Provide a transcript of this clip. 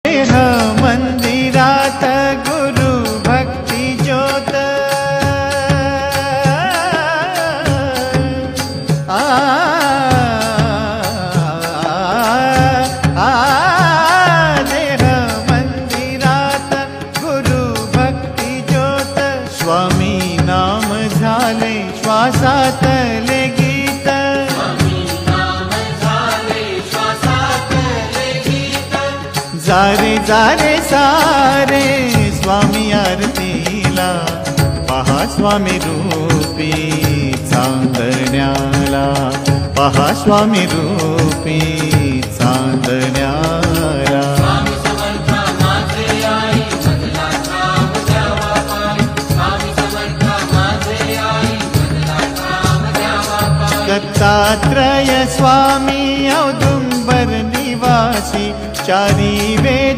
देह मंदिरात गुरु भक्ती ज्योत देह मंदिरात गुरु भक्ती ज्योत स्वामी नाम झाले श्वासातले गीत जारे जारे सारे स्वामी आरतीला पहा स्वामी रूपी चांदण्याला पहा स्वामी रूपी चांदण्याला दत्तात्रय स्वामी औदुंबर निवासी चारी वेद